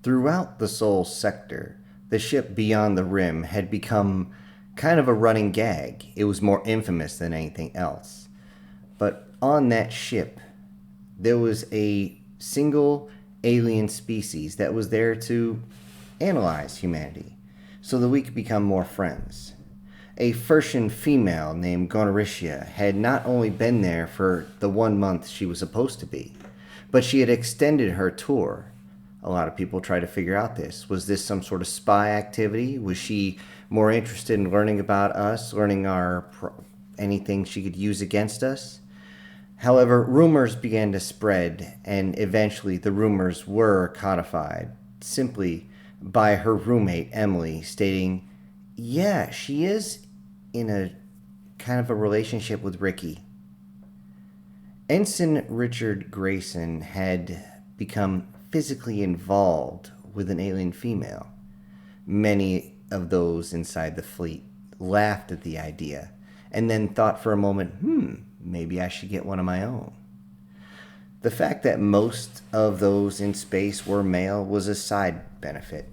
Throughout the Sol sector, the ship Beyond the Rim had become kind of a running gag. It was more infamous than anything else. But on that ship, there was a single alien species that was there to analyze humanity so that we could become more friends. A Firtian female named Gonoritia had not only been there for the 1 month she was supposed to be, but she had extended her tour. A lot of people try to figure out this. Was this some sort of spy activity? Was she more interested in learning about us, learning anything she could use against us? However, rumors began to spread, and eventually the rumors were codified simply by her roommate, Emily, stating, yeah, she is in a kind of a relationship with Ricky. Ensign Richard Grayson had become physically involved with an alien female. Many of those inside the fleet laughed at the idea and then thought for a moment, maybe I should get one of my own. The fact that most of those in space were male was a side benefit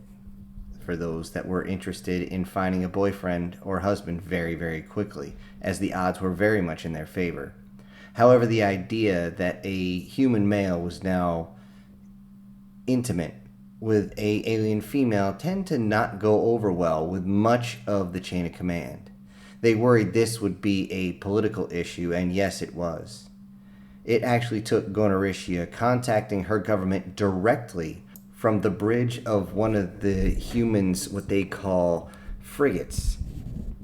for those that were interested in finding a boyfriend or husband very, very quickly, as the odds were very much in their favor. However, the idea that a human male was now intimate with a alien female tend to not go over well with much of the chain of command. They worried this would be a political issue, and yes, it was. It actually took Gonoritia contacting her government directly from the bridge of one of the humans, what they call frigates,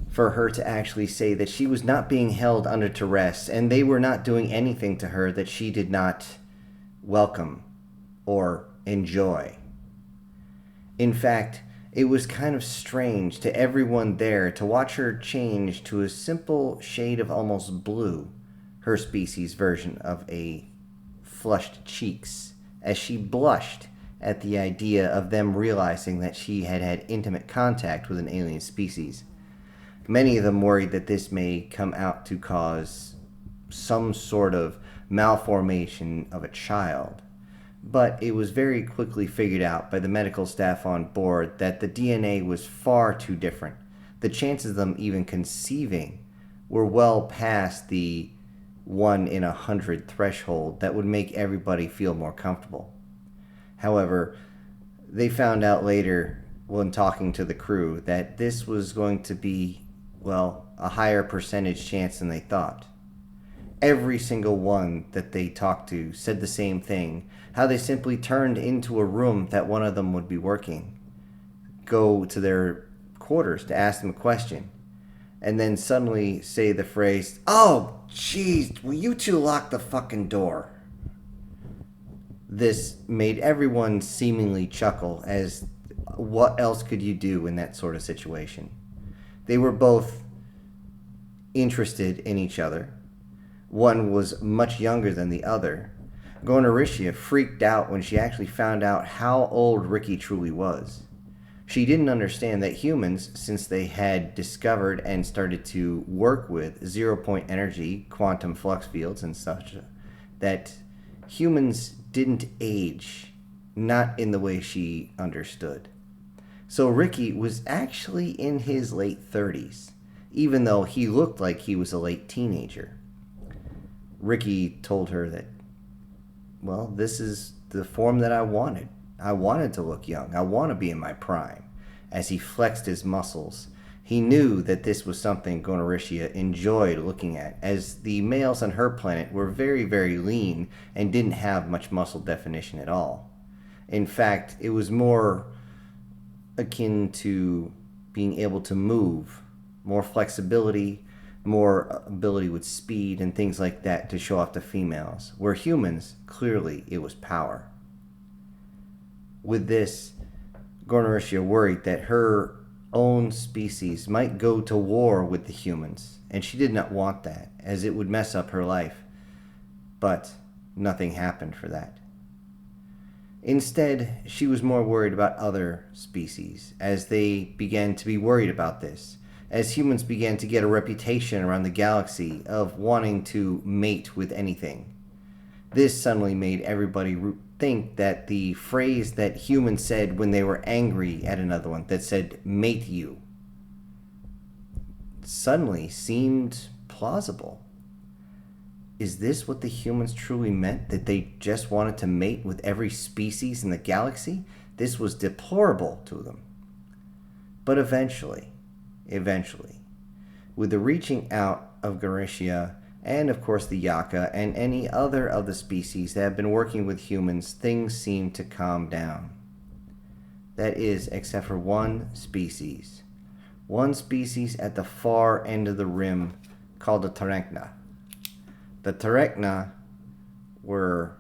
for her to actually say that she was not being held under duress and they were not doing anything to her that she did not welcome or enjoy. In fact, it was kind of strange to everyone there to watch her change to a simple shade of almost blue, her species' version of a flushed cheeks, as she blushed at the idea of them realizing that she had had intimate contact with an alien species. Many of them worried that this may come out to cause some sort of malformation of a child. But it was very quickly figured out by the medical staff on board that the DNA was far too different. The chances of them even conceiving were well past the 1 in 100 threshold that would make everybody feel more comfortable. However, they found out later when talking to the crew that this was going to be, well, a higher percentage chance than they thought. Every single one that they talked to said the same thing, how they simply turned into a room that one of them would be working, go to their quarters to ask them a question, and then suddenly say the phrase, "Oh, jeez, will you two lock the fucking door?" This made everyone seemingly chuckle, as what else could you do in that sort of situation? They were both interested in each other. One was much younger than the other. Gonoritia freaked out when she actually found out how old Ricky truly was. She didn't understand that humans, since they had discovered and started to work with zero-point energy, quantum flux fields and such, that humans didn't age, not in the way she understood. So Ricky was actually in his late 30s, even though he looked like he was a late teenager. Ricky told her that, well, this is the form that I wanted. I wanted to look young. I want to be in my prime. As he flexed his muscles, he knew that this was something Gonoritia enjoyed looking at, as the males on her planet were very, very lean and didn't have much muscle definition at all. In fact, it was more akin to being able to move, more flexibility, more ability with speed and things like that to show off the females, where humans, clearly, it was power. With this, Gonoritia worried that her own species might go to war with the humans, and she did not want that, as it would mess up her life. But nothing happened for that. Instead, she was more worried about other species, as they began to be worried about this, as humans began to get a reputation around the galaxy of wanting to mate with anything. This suddenly made everybody think that the phrase that humans said when they were angry at another one, that said, mate you, suddenly seemed plausible. Is this what the humans truly meant? That they just wanted to mate with every species in the galaxy? This was deplorable to them. But eventually, with the reaching out of Goretia, and of course the Yaka, and any other of the species that have been working with humans, things seem to calm down. That is, except for one species. One species at the far end of the rim called the Terechna. The Terechna were,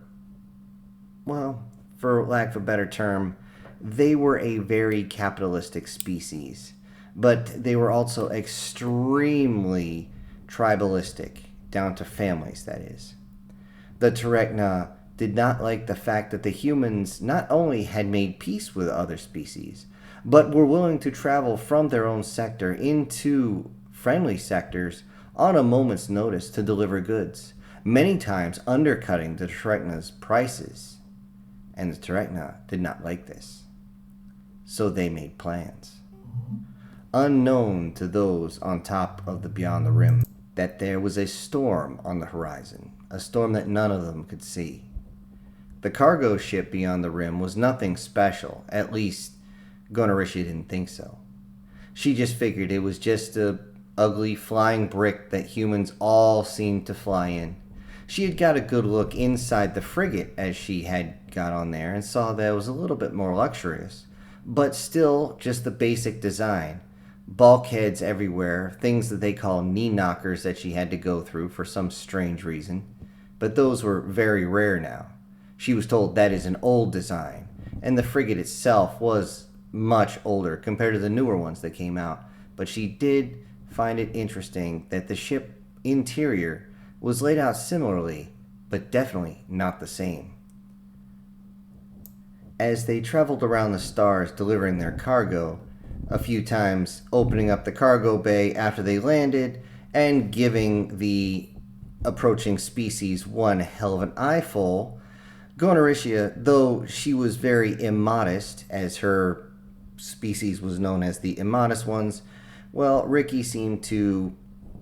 well, for lack of a better term, they were a very capitalistic species. But they were also extremely tribalistic, down to families, that is. The Terechna did not like the fact that the humans not only had made peace with other species, but were willing to travel from their own sector into friendly sectors on a moment's notice to deliver goods, many times undercutting the Terechna's prices. And the Terechna did not like this. So they made plans, unknown to those on top of the Beyond the Rim, that there was a storm on the horizon, a storm that none of them could see. The cargo ship Beyond the Rim was nothing special, at least Gonorishia didn't think so. She just figured it was just a ugly flying brick that humans all seemed to fly in. She had got a good look inside the frigate as she had got on there and saw that it was a little bit more luxurious, but still just the basic design. Bulkheads everywhere, things that they call knee knockers that she had to go through for some strange reason, but those were very rare now. She was told that is an old design, and the frigate itself was much older compared to the newer ones that came out, but she did find it interesting that the ship interior was laid out similarly, but definitely not the same. As they traveled around the stars delivering their cargo, a few times opening up the cargo bay after they landed and giving the approaching species one hell of an eyeful, Gonorishia, though she was very immodest, as her species was known as the immodest ones, well, Ricky seemed to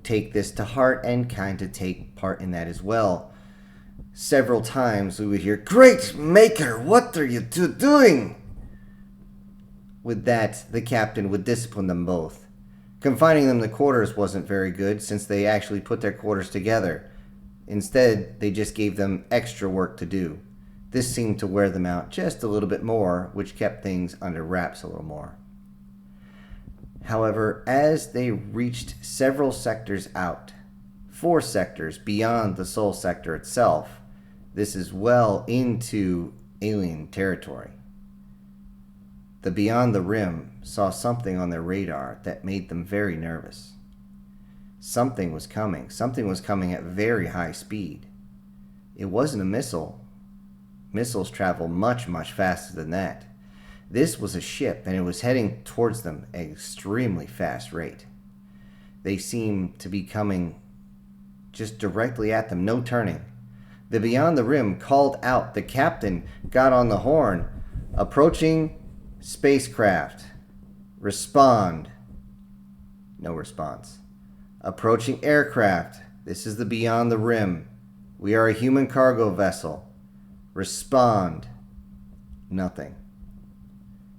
take this to heart and kind of take part in that as well. Several times we would hear, "Great Maker, what are you two doing?" With that, the captain would discipline them both. Confining them to quarters wasn't very good, since they actually put their quarters together. Instead, they just gave them extra work to do. This seemed to wear them out just a little bit more, which kept things under wraps a little more. However, as they reached several sectors out, 4 sectors beyond the Sol sector itself, this is well into alien territory. The Beyond the Rim saw something on their radar that made them very nervous. Something was coming. Something was coming at very high speed. It wasn't a missile. Missiles travel much, much faster than that. This was a ship, and it was heading towards them at an extremely fast rate. They seemed to be coming just directly at them, no turning. The Beyond the Rim called out. The captain got on the horn. Approaching spacecraft. Respond. No response. Approaching aircraft. This is the Beyond the Rim. We are a human cargo vessel. Respond. Nothing.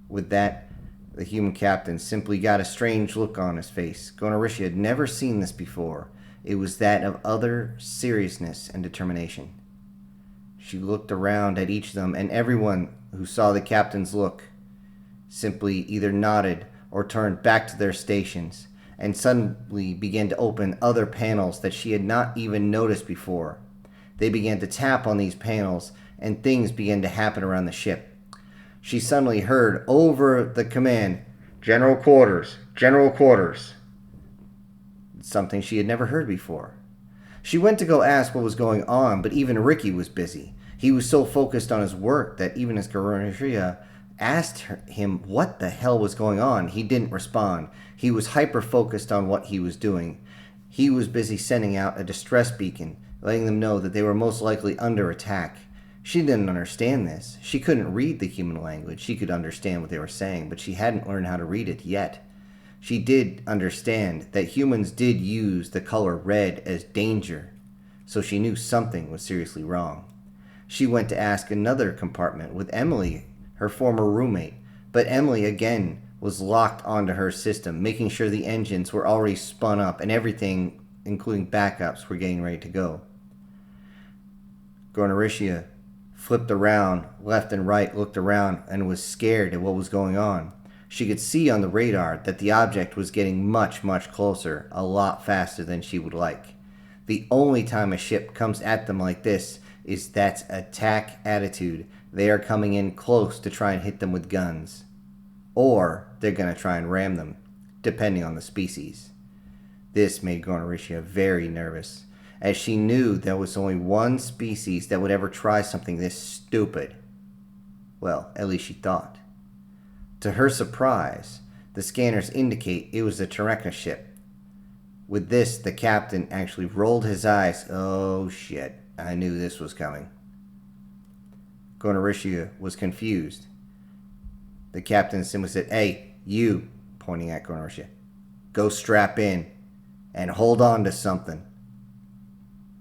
With that, the human captain simply got a strange look on his face. Gonorishia had never seen this before. It was that of utter seriousness and determination. She looked around at each of them, and everyone who saw the captain's look simply either nodded or turned back to their stations, and suddenly began to open other panels that she had not even noticed before. They began to tap on these panels, and things began to happen around the ship. She suddenly heard over the command, "General quarters, general quarters." Something she had never heard before. She went to go ask what was going on, but even Ricky was busy. He was so focused on his work that even as Gonorishia asked him what the hell was going on, he didn't respond. He was hyper-focused on what he was doing. He was busy sending out a distress beacon, letting them know that they were most likely under attack. She didn't understand this. She couldn't read the human language. She could understand what they were saying, but she hadn't learned how to read it yet. She did understand that humans did use the color red as danger, so she knew something was seriously wrong. She went to ask another compartment with Emily, her former roommate, but Emily again was locked onto her system, making sure the engines were already spun up and everything, including backups, were getting ready to go. Gornaricia flipped around, left and right, looked around, and was scared at what was going on. She could see on the radar that the object was getting much, much closer, a lot faster than she would like. The only time a ship comes at them like this is that's attack attitude. They are coming in close to try and hit them with guns. Or they're going to try and ram them, depending on the species. This made Gornaricia very nervous, as she knew there was only one species that would ever try something this stupid. Well, at least she thought. To her surprise, the scanners indicate it was a Terekna ship. With this, the captain actually rolled his eyes. Oh shit, I knew this was coming. Gornaricia was confused. The captain simply said, "Hey, you," pointing at Gornaricia, "go strap in and hold on to something."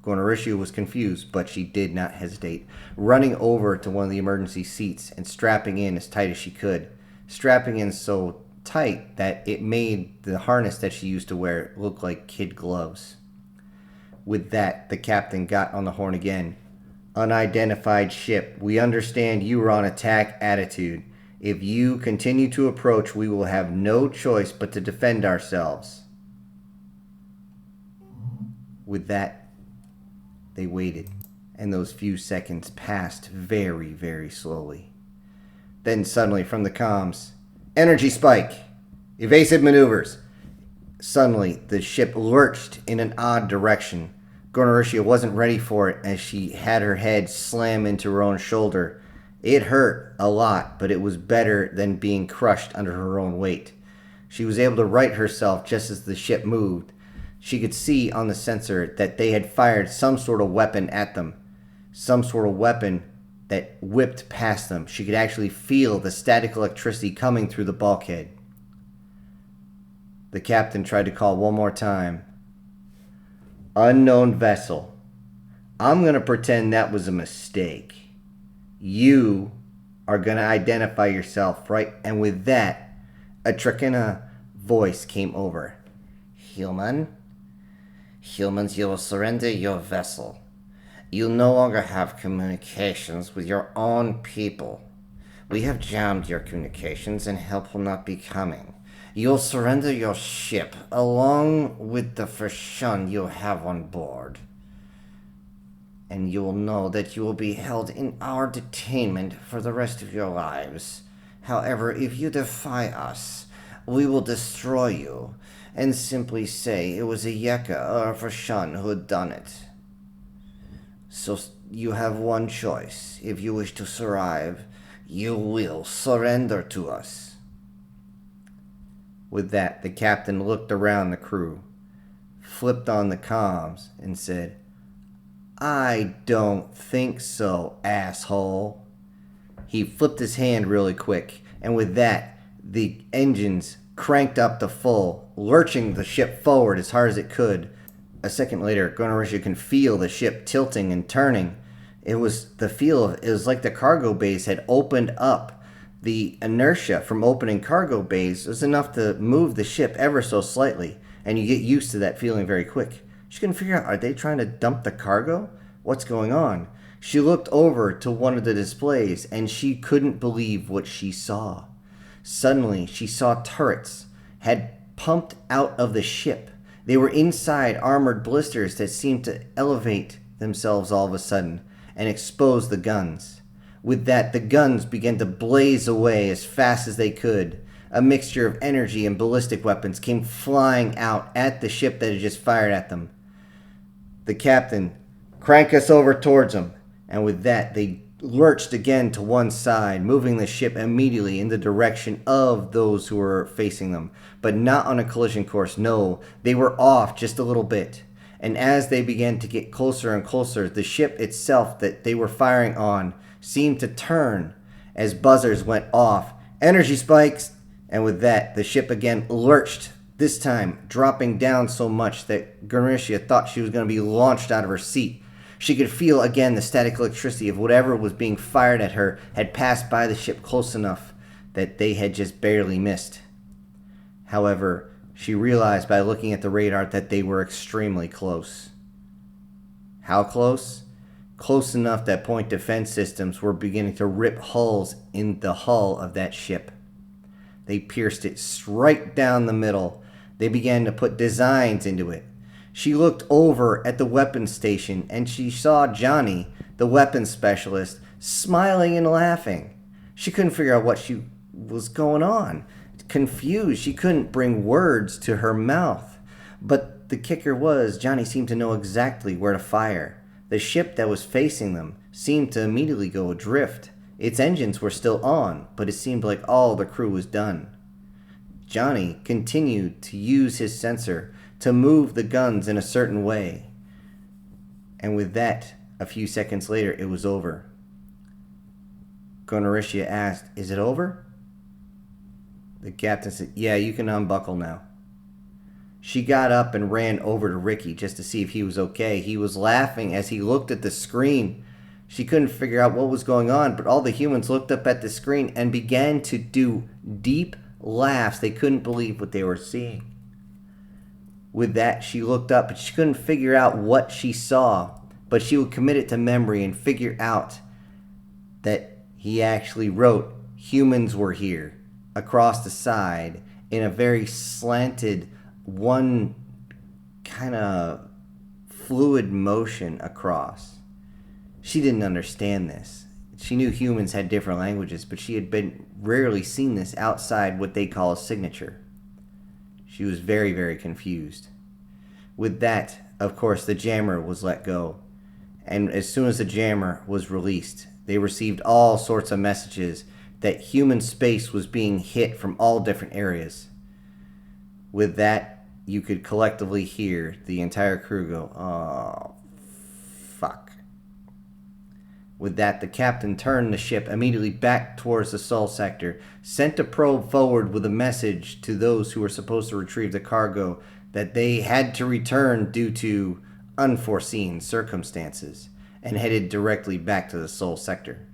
Gornaricia was confused, but she did not hesitate, running over to one of the emergency seats and strapping in as tight as she could, strapping in so tight that it made the harness that she used to wear look like kid gloves. With that, the captain got on the horn again. "Unidentified ship, we understand you are on attack attitude. If you continue to approach, we will have no choice but to defend ourselves." With that, they waited, and those few seconds passed very, very slowly. Then suddenly from the comms, "Energy spike! Evasive maneuvers!" Suddenly, the ship lurched in an odd direction. Gornaricia wasn't ready for it as she had her head slam into her own shoulder. It hurt a lot, but it was better than being crushed under her own weight. She was able to right herself just as the ship moved. She could see on the sensor that they had fired some sort of weapon at them. Some sort of weapon that whipped past them. She could actually feel the static electricity coming through the bulkhead. The captain tried to call one more time. "Unknown vessel. I'm going to pretend that was a mistake. You are going to identify yourself, right?" And with that, a Terekna voice came over. Humans, you will surrender your vessel. You no longer have communications with your own people. We have jammed your communications and help will not be coming. You'll surrender your ship along with the Fashun you have on board. And you will know that you will be held in our detainment for the rest of your lives. However, if you defy us, we will destroy you and simply say it was a Yeka or a Fashun who had done it. So you have one choice. If you wish to survive, you will surrender to us. With that, the captain looked around the crew, flipped on the comms, and said, "I don't think so, asshole." He flipped his hand really quick, and with that, the engines cranked up to full, lurching the ship forward as hard as it could. A second later, Gornaricia can feel the ship tilting and turning. It was like the cargo bays had opened up. The inertia from opening cargo bays was enough to move the ship ever so slightly, and you get used to that feeling very quick. She couldn't figure out, are they trying to dump the cargo? What's going on? She looked over to one of the displays, and she couldn't believe what she saw. Suddenly, she saw turrets had pumped out of the ship. They were inside armored blisters that seemed to elevate themselves all of a sudden and expose the guns. With that, the guns began to blaze away as fast as they could. A mixture of energy and ballistic weapons came flying out at the ship that had just fired at them. The captain cranked us over towards them, and with that, they lurched again to one side, moving the ship immediately in the direction of those who were facing them. But not on a collision course, no, they were off just a little bit. And as they began to get closer and closer, the ship itself that they were firing on seemed to turn as buzzers went off. Energy spikes! And with that, the ship again lurched, this time dropping down so much that Garnicia thought she was going to be launched out of her seat. She could feel again the static electricity of whatever was being fired at her had passed by the ship close enough that they had just barely missed. However, she realized by looking at the radar that they were extremely close. How close? Close enough that point defense systems were beginning to rip holes in the hull of that ship. They pierced it straight down the middle. They began to put designs into it. She looked over at the weapons station and she saw Johnny, the weapons specialist, smiling and laughing. She couldn't figure out what was going on. Confused, she couldn't bring words to her mouth. But the kicker was, Johnny seemed to know exactly where to fire. The ship that was facing them seemed to immediately go adrift. Its engines were still on, but it seemed like all the crew was done. Johnny continued to use his sensor to move the guns in a certain way. And with that, a few seconds later, it was over. Gonoricia asked, "Is it over?" The captain said, "Yeah, you can unbuckle now." She got up and ran over to Ricky just to see if he was okay. He was laughing as he looked at the screen. She couldn't figure out what was going on, but all the humans looked up at the screen and began to do deep laughs. They couldn't believe what they were seeing. With that, she looked up, but she couldn't figure out what she saw. But she would commit it to memory and figure out that he actually wrote, "Humans were here," across the side in a very slanted, one kind of fluid motion across. She didn't understand this. She knew humans had different languages, but she had been rarely seen this outside what they call a signature. She was very, very confused. With that, of course, the jammer was let go. And as soon as the jammer was released, they received all sorts of messages that human space was being hit from all different areas. With that, you could collectively hear the entire crew go, "Oh, fuck." With that, the captain turned the ship immediately back towards the Sol sector, sent a probe forward with a message to those who were supposed to retrieve the cargo that they had to return due to unforeseen circumstances, and headed directly back to the Sol sector.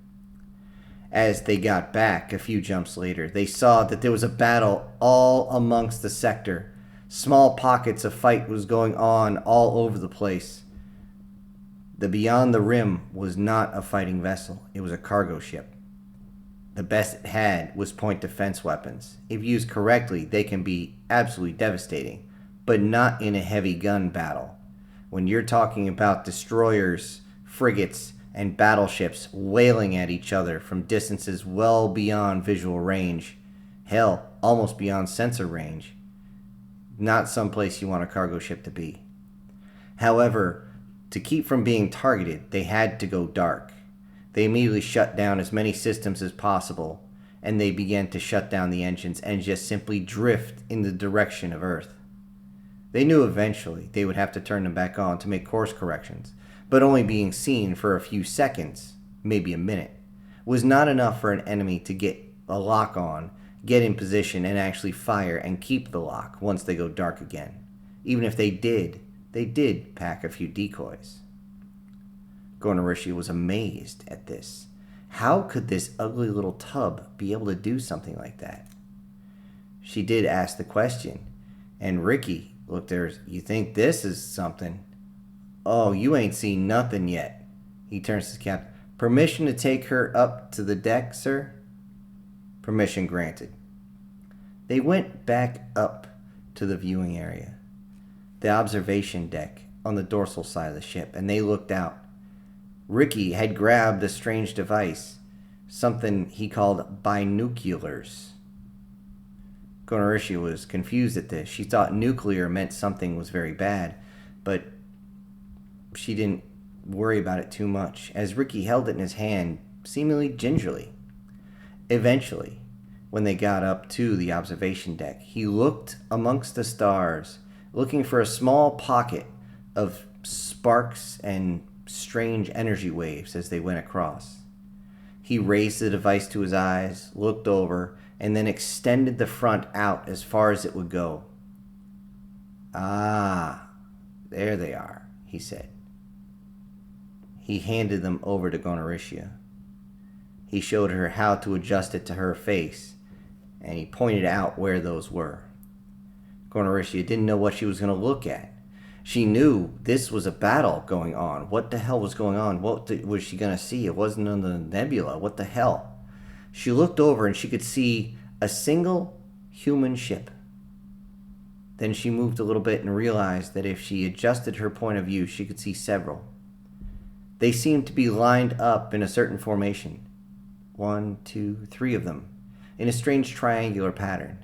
As they got back a few jumps later, they saw that there was a battle all amongst the sector. Small pockets of fight was going on all over the place. The Beyond the Rim was not a fighting vessel. It was a cargo ship. The best it had was point defense weapons. If used correctly, they can be absolutely devastating, but not in a heavy gun battle. When you're talking about destroyers, frigates, and battleships wailing at each other from distances well beyond visual range, hell, almost beyond sensor range, not someplace you want a cargo ship to be. However, to keep from being targeted, they had to go dark. They immediately shut down as many systems as possible, and they began to shut down the engines and just simply drift in the direction of Earth. They knew eventually they would have to turn them back on to make course corrections, but only being seen for a few seconds, maybe a minute, was not enough for an enemy to get a lock on, get in position, and actually fire and keep the lock once they go dark again. Even if they did pack a few decoys. Gonorishi was amazed at this. How could this ugly little tub be able to do something like that? She did ask the question, and Ricky looked at her. "You think this is something? Oh, you ain't seen nothing yet." He turns to the captain. "Permission to take her up to the deck, sir?" Permission granted. They went back up to the viewing area, the observation deck on the dorsal side of the ship, and they looked out. Ricky had grabbed a strange device, something he called binoculars. Gonorishi was confused at this. She thought nuclear meant something was very bad, but she didn't worry about it too much, as Ricky held it in his hand, seemingly gingerly. Eventually, when they got up to the observation deck, he looked amongst the stars, looking for a small pocket of sparks and strange energy waves as they went across. He raised the device to his eyes, looked over, and then extended the front out as far as it would go. "Ah, there they are," he said. He handed them over to Gonoritia. He showed her how to adjust it to her face, and he pointed out where those were. Gonoritia didn't know what she was going to look at. She knew this was a battle going on. What the hell was going on? What was she going to see? It wasn't in the nebula. What the hell? She looked over and she could see a single human ship. Then she moved a little bit and realized that if she adjusted her point of view, she could see several. They seemed to be lined up in a certain formation. 1, 2, 3 of them, in a strange triangular pattern.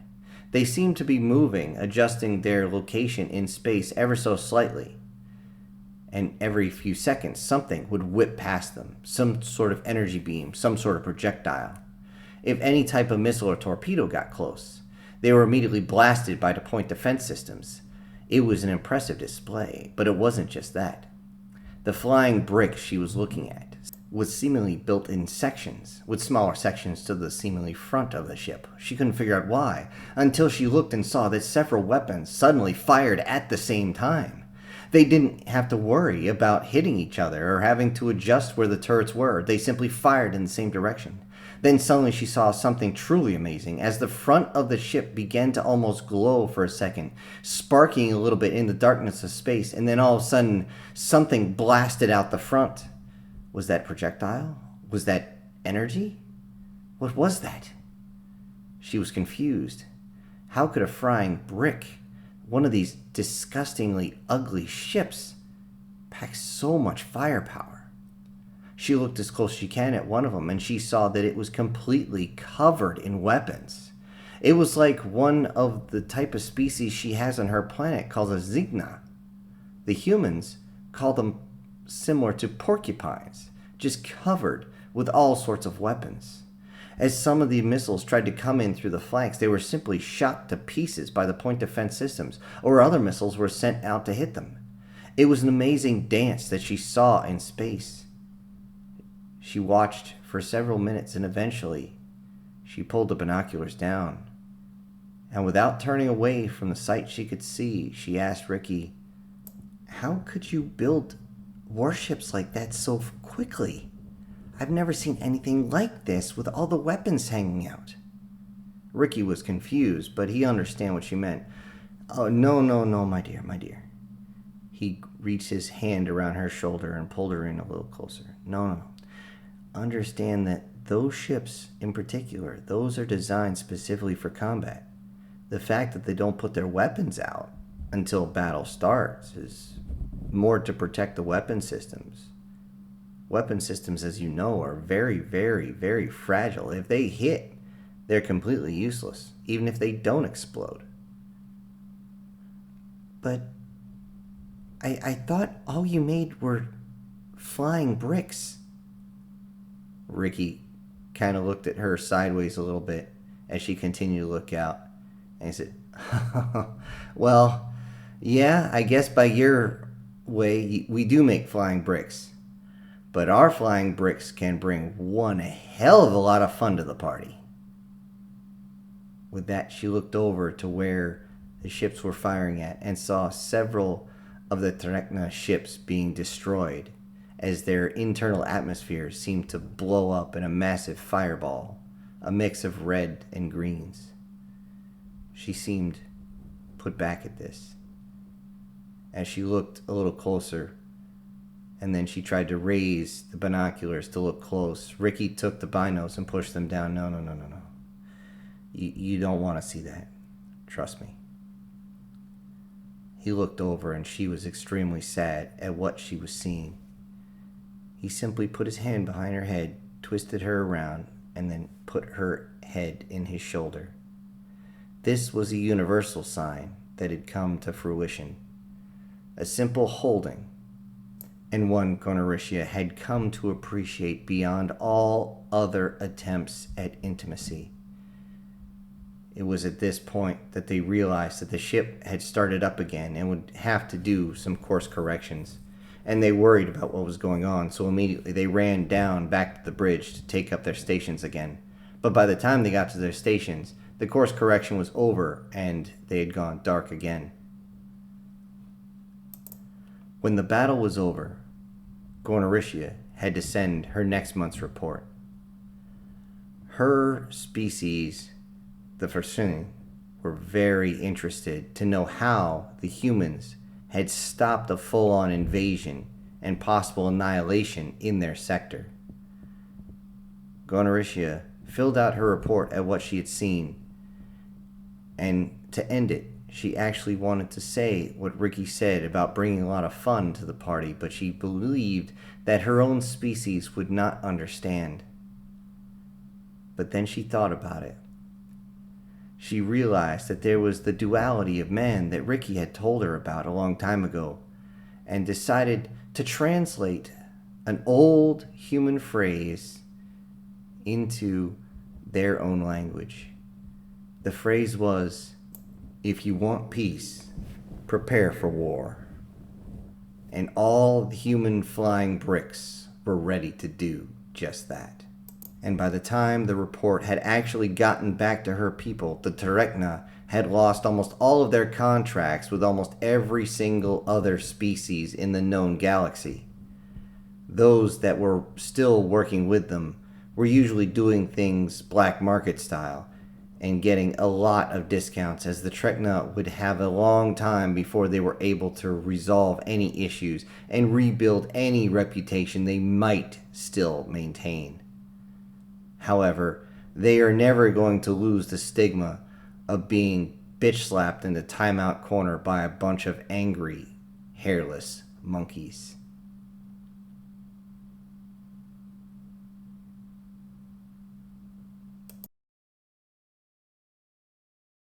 They seemed to be moving, adjusting their location in space ever so slightly. And every few seconds, something would whip past them, some sort of energy beam, some sort of projectile. If any type of missile or torpedo got close, they were immediately blasted by the point defense systems. It was an impressive display, but it wasn't just that. The flying brick she was looking at was seemingly built in sections, with smaller sections to the seemingly front of the ship. She couldn't figure out why, until she looked and saw that several weapons suddenly fired at the same time. They didn't have to worry about hitting each other or having to adjust where the turrets were. They simply fired in the same direction. Then suddenly she saw something truly amazing as the front of the ship began to almost glow for a second, sparking a little bit in the darkness of space, and then all of a sudden something blasted out the front. Was that projectile? Was that energy? What was that? She was confused. How could a frying brick, one of these disgustingly ugly ships, pack so much firepower? She looked as close as she can at one of them, and she saw that it was completely covered in weapons. It was like one of the type of species she has on her planet called a Zigna. The humans call them similar to porcupines, just covered with all sorts of weapons. As some of the missiles tried to come in through the flanks, they were simply shot to pieces by the point defense systems, or other missiles were sent out to hit them. It was an amazing dance that she saw in space. She watched for several minutes, and eventually she pulled the binoculars down. And without turning away from the sight she could see, she asked Ricky, "How could you build warships like that so quickly? I've never seen anything like this with all the weapons hanging out." Ricky was confused, but he understood what she meant. "Oh, no, my dear. He reached his hand around her shoulder and pulled her in a little closer. No. Understand that those ships in particular, those are designed specifically for combat. The fact that they don't put their weapons out until battle starts is more to protect the weapon systems. Weapon systems, as you know, are very, very, very fragile. If they hit, they're completely useless, even if they don't explode." "But I thought all you made were flying bricks." Ricky kind of looked at her sideways a little bit as she continued to look out, and he said, "Well, yeah, I guess by your way, we do make flying bricks. But our flying bricks can bring one hell of a lot of fun to the party." With that, she looked over to where the ships were firing at and saw several of the Trekna ships being destroyed as their internal atmosphere seemed to blow up in a massive fireball, a mix of red and greens. She seemed put back at this. As she looked a little closer, and then she tried to raise the binoculars to look close, Ricky took the binos and pushed them down. No. You don't want to see that. Trust me." He looked over, and she was extremely sad at what she was seeing. He simply put his hand behind her head, twisted her around, and then put her head in his shoulder. This was a universal sign that had come to fruition. A simple holding, and one Gonoritia had come to appreciate beyond all other attempts at intimacy. It was at this point that they realized that the ship had started up again and would have to do some course corrections. And they worried about what was going on, so immediately they ran down back to the bridge to take up their stations again. But by the time they got to their stations, the course correction was over and they had gone dark again. When the battle was over, Gornaritia had to send her next month's report. Her species, the Fursuning, were very interested to know how the humans had stopped a full-on invasion and possible annihilation in their sector. Gornaritia filled out her report at what she had seen, and to end it, she actually wanted to say what Ricky said about bringing a lot of fun to the party, but she believed that her own species would not understand. But then she thought about it. She realized that there was the duality of man that Ricky had told her about a long time ago, and decided to translate an old human phrase into their own language. The phrase was, "If you want peace, prepare for war." And all the human flying bricks were ready to do just that. And by the time the report had actually gotten back to her people, the Terekna had lost almost all of their contracts with almost every single other species in the known galaxy. Those that were still working with them were usually doing things black market style and getting a lot of discounts, as the Trekna would have a long time before they were able to resolve any issues and rebuild any reputation they might still maintain. However, they are never going to lose the stigma of being bitch-slapped in the timeout corner by a bunch of angry, hairless monkeys.